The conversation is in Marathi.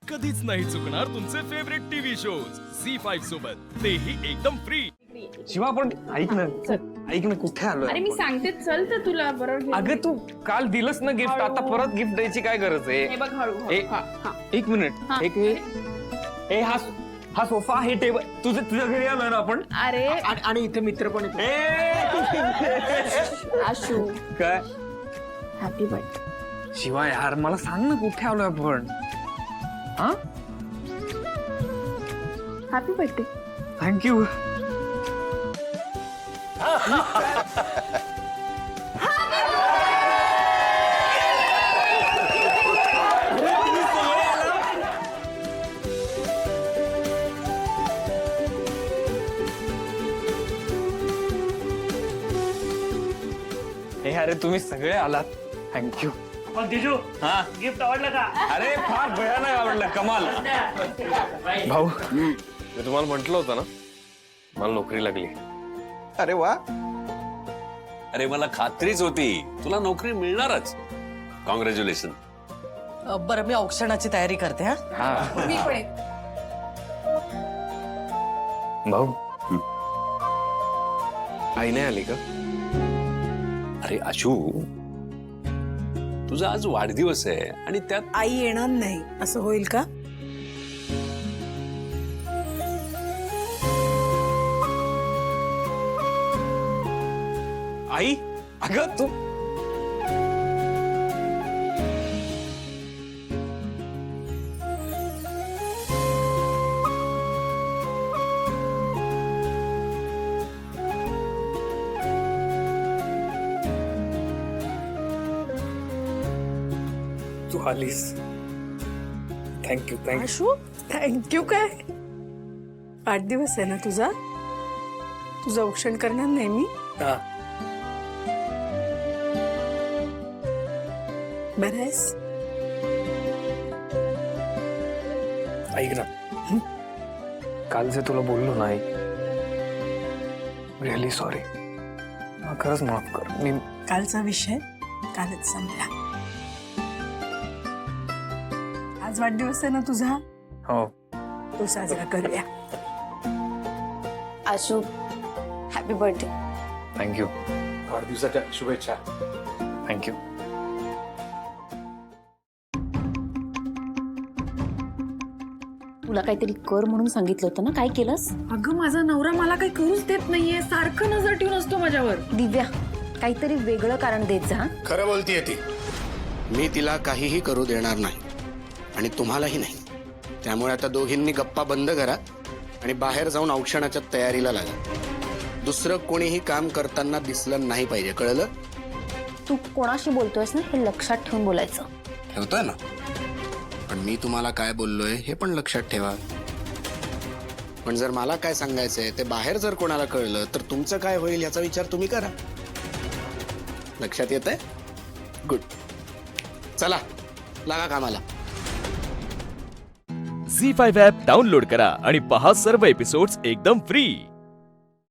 कधीच नाही चुकणार तुमचे फेवरेट टीव्ही शोज झी5 सोबत, तेही एकदम फ्री. शिवा पण ऐक ना, ऐक ना, कुठे आलोय अरे मी सांगते चल तर तुला बरोबर. अगं तू काल दिलंस ना गिफ्ट, आता परत गिफ्ट द्यायची काय गरज आहे? हे बघ हळू एक मिनिट, हा. एक मिनिट. ए हा सोफा, हे टेबल, तुझ्या घरी आलोय ना आपण? अरे आणि इथे मित्र पण येतो. आशू काय हॅपी बर्थडे. शिवा यार मला सांग ना कुठे आलोय आपण? हा, हॅपी बर्थडे. थँक्यू. हे अरे तुम्ही सगळे आलात, थँक्यू. पण जिजू हा, गिफ्ट आवडलं का? अरे फार भयानक आवडलं, कमाल. भाऊ मी तुम्हाला म्हटलं होतं ना, मला नोकरी लागली. अरे वा. अरे मला खात्रीच होती तुला नोकरी मिळणारच. कॉंग्रॅच्युलेशन. बरं मी औक्षणाची तयारी करते. हा हा मी पण भाऊ, आई नाही आली का? अरे आशू, तुझा आज वाढदिवस आहे आणि त्यात आई येणार नाही असं होईल का? आई, अगं तू तू आलीस, थँक्यू. आशू थँक्यू. काय वाढदिवस आहे ना तुझा, तुझं औक्षण करणार नाही मी. बरं आहेस? ऐक ना, काल जे तुला बोललो ना, ऐक, रिअली सॉरी. खरंच माफ कर. मी कालचा विषय कालच संपला. आज वाढदिवस आहे ना तुझा, हो, तो साजरा करूया. Ashu happy birthday. थँक्यू. वाढदिवसाच्या शुभेच्छा. थँक्यू. तुला काहीतरी कर म्हणून सांगितलं होतं ना, काय केलंस? अगं माझा नवरा मला काही करूच देत नाहीये, सारखं नजर ठेवून असतो माझ्यावर. दिव्या, काहीतरी वेगळं कारण देत जा. खरं बोलतीये ती. मी तिला काहीही करू देणार नाही आणि तुम्हालाही नाही. त्यामुळे आता दोघींनी गप्पा बंद करा आणि बाहेर जाऊन औक्षणाच्या तयारीला लागा. दुसरं कोणीही काम करताना दिसलं नाही पाहिजे, कळलं? तू कोणाशी बोलतोयस ना, हे लक्षात ठेवून बोलायचं. ठेवतोय ना, पण मी तुम्हाला काय बोललोय हे पण लक्षात ठेवा. पण जर मला काय सांगायचंय ते बाहेर जर कोणाला कळलं तर तुमचं काय होईल याचा विचार तुम्ही करा. लक्षात येतंय? गुड. चला लागा कामाला. झी5 ॲप डाउनलोड करा आणि पहा सर्व एपिसोड्स एकदम फ्री.